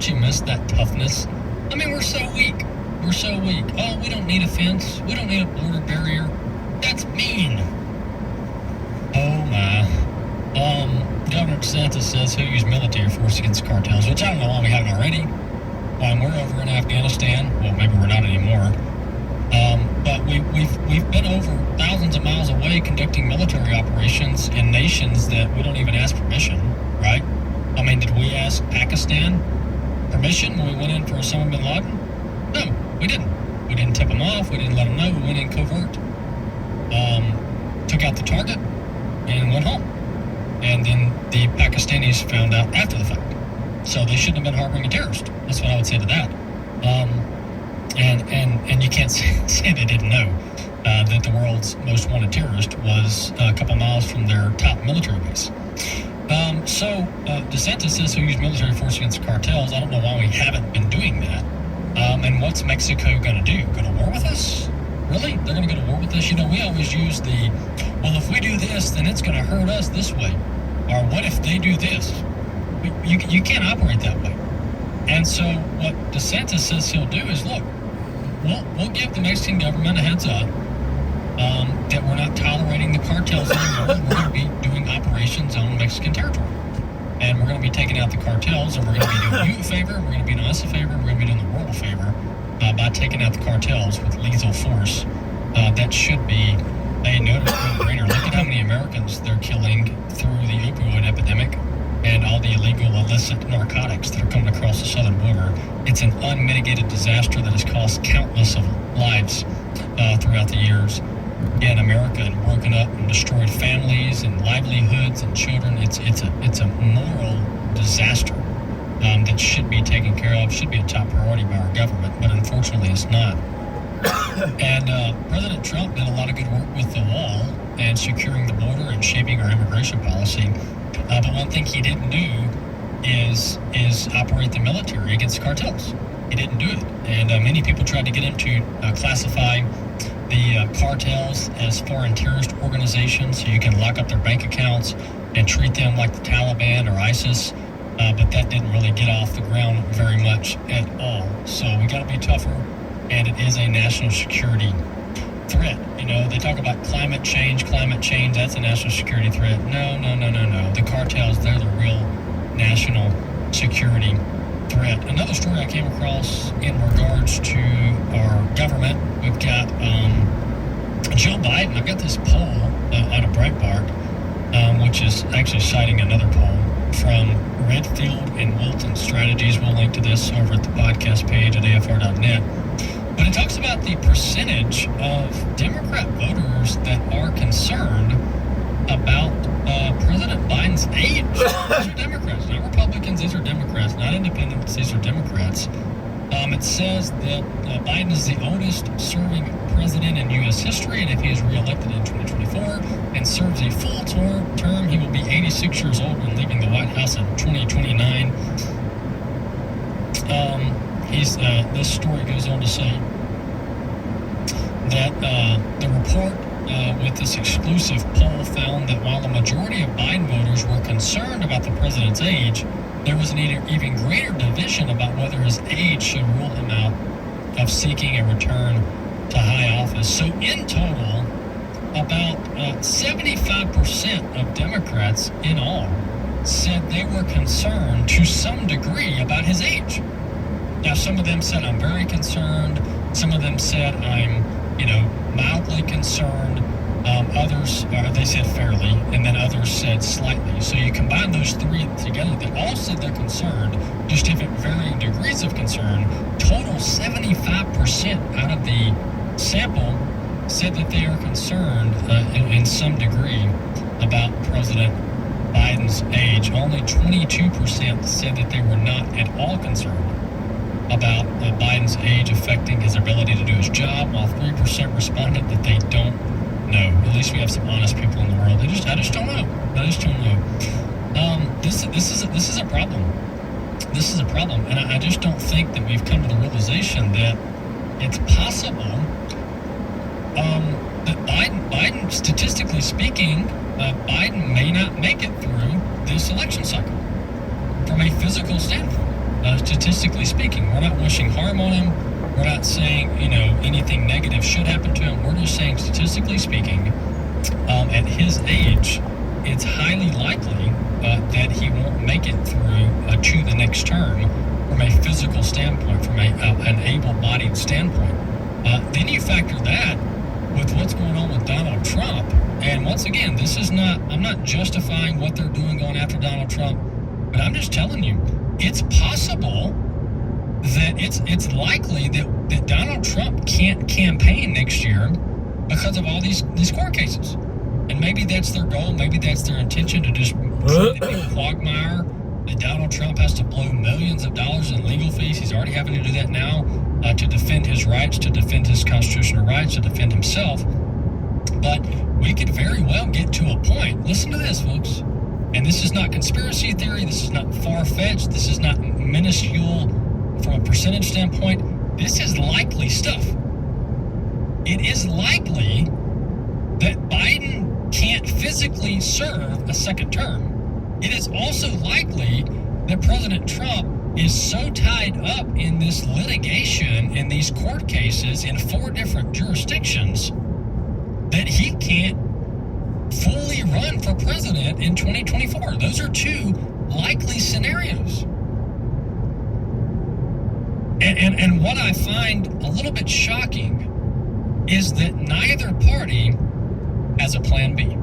don't you miss that toughness? I mean, we're so weak. We're so weak. Oh, we don't need a fence. We don't need a border barrier. That's mean. Oh, my. Governor DeSantis says he'll use military force against cartels, which I don't know why we haven't already. While we're over in Afghanistan, well, maybe we're not anymore. But we've been over thousands of miles away conducting military operations in nations that we don't even ask permission, right? I mean, did we ask Pakistan permission when we went in for Osama bin Laden? No, we didn't. We didn't tip them off. We didn't let them know. We went in covert, took out the target, and went home. And then the Pakistanis found out after the fact. So they shouldn't have been harboring a terrorist. That's what I would say to that. And you can't say they didn't know that the world's most wanted terrorist was a couple miles from their top military base. So DeSantis says he'll use military force against the cartels. I don't know why we haven't been doing that. And what's Mexico going to do? Go to war with us? Really? They're going to go to war with us? You know, we always use well, if we do this, then it's going to hurt us this way. Or what if they do this? You can't operate that way. And so what DeSantis says he'll do is, look, we'll give the Mexican government a heads up that we're not tolerating the cartels anymore. We're going to be doing operations on Mexican territory. And we're going to be taking out the cartels, and we're going to be doing you a favor, we're going to be doing us a favor, we're going to be doing the world a favor by taking out the cartels with lethal force. That should be a no-brainer. Look at how many Americans they're killing through the opioid epidemic and all the illegal, illicit narcotics that are coming across the southern border. It's an unmitigated disaster that has cost countless of lives throughout the years in America, and broken up and destroyed families and livelihoods and children. It's a moral disaster that should be taken care of, should be a top priority by our government, but unfortunately it's not. And President Trump did a lot of good work with the wall and securing the border and shaping our immigration policy. But one thing he didn't do is operate the military against cartels. He didn't do it. And many people tried to get him to classify the cartels as foreign terrorist organizations, so you can lock up their bank accounts and treat them like the Taliban or ISIS. But that didn't really get off the ground very much at all. So we got to be tougher, and it is a national security threat. You know, they talk about climate change, that's a national security threat. No. The cartels, they're the real national security threat. Another story I came across in regards to our government, we've got Joe Biden. I've got this poll out of Breitbart, which is actually citing another poll from Redfield and Wilton Strategies. We'll link to this over at the podcast page at afr.net. But it talks about the percentage of Democrat voters that are concerned about President Biden's age. These are Democrats, not Republicans. These are Democrats, not independents. These are Democrats. It says that Biden is the oldest serving president in U.S. history, and if he is reelected in 2024 and serves a full term, he will be 86 years old when leaving the White House in 2029. This story goes on to say that the report with this exclusive poll found that while the majority of Biden voters were concerned about the president's age, there was an even greater division about whether his age should rule him out of seeking a return to high office. So in total, about 75% of Democrats in all said they were concerned to some degree about his age. Now, some of them said, I'm very concerned. Some of them said, I'm, mildly concerned. Others, they said fairly, and then others said slightly. So you combine those three together, they all said they're concerned, just at varying degrees of concern. Total 75% out of the sample said that they are concerned in some degree about President Biden's age. Only 22% said that they were not at all concerned about Biden's age affecting his ability to do his job, while 3% responded that they don't know. At least we have some honest people in the world. I just don't know. This is a problem. This is a problem, and I just don't think that we've come to the realization that it's possible that Biden, statistically speaking, Biden may not make it through this election cycle from a physical standpoint. statistically speaking. We're not wishing harm on him. We're not saying, anything negative should happen to him. We're just saying, statistically speaking, at his age, it's highly likely that he won't make it through to the next term from a physical standpoint, from an able-bodied standpoint. Then you factor that with what's going on with Donald Trump. And once again, I'm not justifying what they're doing going after Donald Trump, but I'm just telling you, it's possible that it's likely that Donald Trump can't campaign next year because of all these court cases. And maybe that's their goal, maybe that's their intention, to just create a big quagmire that Donald Trump has to blow millions of dollars in legal fees. He's already having to do that now to defend his rights, to defend his constitutional rights, to defend himself. But we could very well get to a point, listen to this, folks, and this is not conspiracy theory, this is not far-fetched, this is not minuscule from a percentage standpoint, this is likely stuff. It is likely that Biden can't physically serve a second term. It is also likely that President Trump is so tied up in this litigation, in these court cases in 4 different jurisdictions, that he can't fully run for president in 2024. Those are 2 likely scenarios. And what I find a little bit shocking is that neither party has a plan B.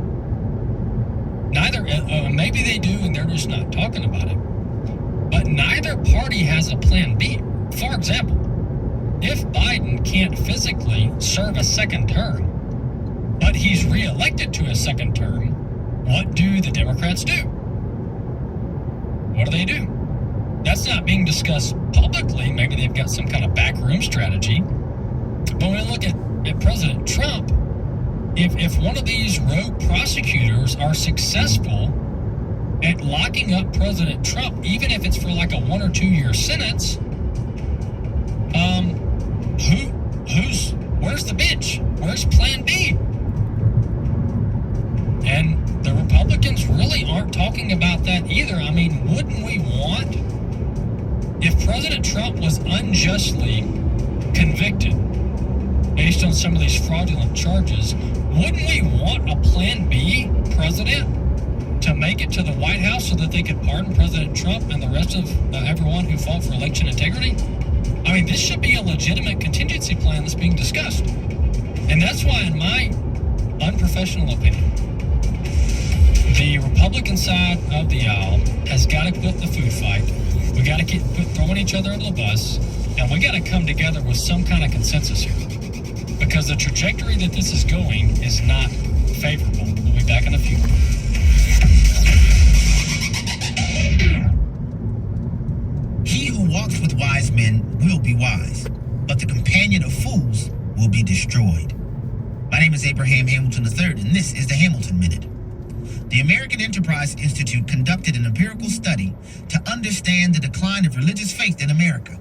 Maybe they do and they're just not talking about it. But neither party has a plan B. For example, if Biden can't physically serve a second term, but he's reelected to a second term, what do the Democrats do? What do? That's not being discussed publicly. Maybe they've got some kind of backroom strategy. But when we look at President Trump, if one of these rogue prosecutors are successful at locking up President Trump, even if it's for like a 1 or 2 year sentence, where's the bench? Where's plan B? And the Republicans really aren't talking about that either. I mean, wouldn't we want, if President Trump was unjustly convicted based on some of these fraudulent charges, wouldn't we want a plan B president to make it to the White House so that they could pardon President Trump and the rest of everyone who fought for election integrity? I mean, this should be a legitimate contingency plan that's being discussed. And that's why, in my unprofessional opinion, the Republican side of the aisle has got to quit the food fight. We got to quit throwing each other under the bus, and we got to come together with some kind of consensus here. Because the trajectory that this is going is not favorable. We'll be back in a few. He who walks with wise men will be wise, but the companion of fools will be destroyed. My name is Abraham Hamilton III, and this is the Hamilton Minute. The American Enterprise Institute conducted an empirical study to understand the decline of religious faith in America.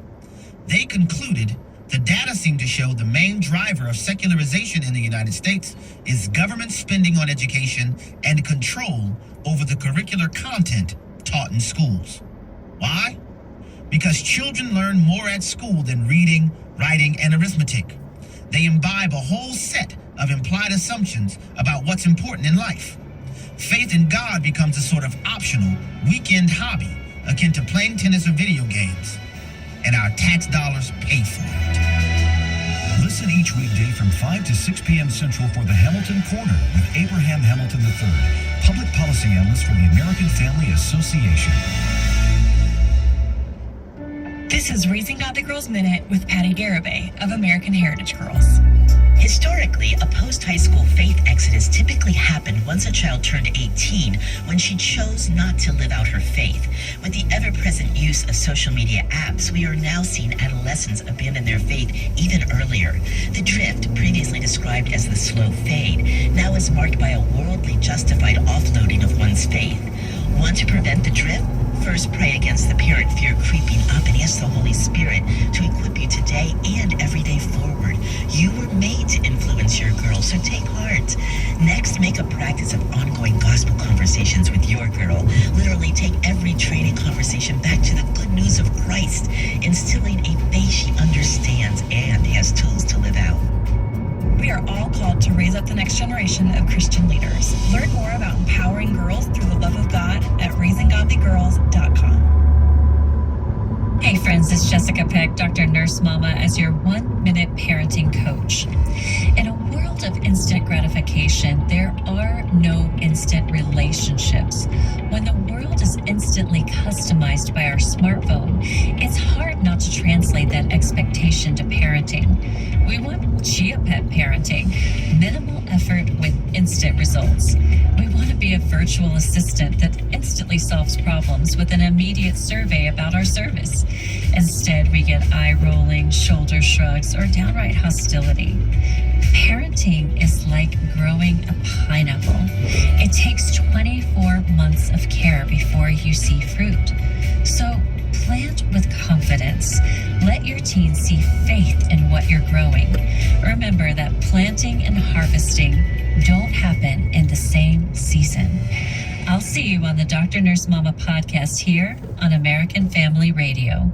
They concluded the data seem to show the main driver of secularization in the United States is government spending on education and control over the curricular content taught in schools. Why? Because children learn more at school than reading, writing, and arithmetic. They imbibe a whole set of implied assumptions about what's important in life. Faith in God becomes a sort of optional, weekend hobby akin to playing tennis or video games. And our tax dollars pay for it. Listen each weekday from 5 to 6 p.m. Central for the Hamilton Corner with Abraham Hamilton III, public policy analyst for the American Family Association. This is Raising Godly Girls Minute with Patty Garibay of American Heritage Girls. Historically, a post-high school faith exodus typically happened once a child turned 18 when she chose not to live out her faith. With the ever-present use of social media apps, we are now seeing adolescents abandon their faith even earlier. The drift, previously described as the slow fade, now is marked by a worldly justified offloading of one's faith. Want to prevent the drift? First, pray against the parent fear creeping up and ask the Holy Spirit to equip you today and every day forward. You were made to influence your girl, so take heart. Next, make a practice of ongoing gospel conversations with your girl. Literally take every training conversation back to the good news of Christ. Christ, instilling a faith she understands and has tools to live out. We are all called to raise up the next generation of Christian leaders. Learn more about empowering girls through the love of God at raisinggodlygirls.com. Hey friends, it's Jessica Peck, Dr. Nurse Mama, as your 1-minute parenting coach. In a world of instant gratification, there are no instant relationships. When the world is instantly customized by our smartphone, it's hard not to translate that expectation to parenting. We want Chia Pet parenting, minimal effort with instant results. We want to be a virtual assistant that instantly solves problems with an immediate survey about our service. Instead, we get eye-rolling, shoulder shrugs, or downright hostility. Parenting is like growing a pineapple. It takes 24 months of care before you see fruit. So plant with confidence. Let your teen see faith in what you're growing. Remember that planting and harvesting don't happen in the same season. I'll see you on the Dr. Nurse Mama podcast here on American Family Radio.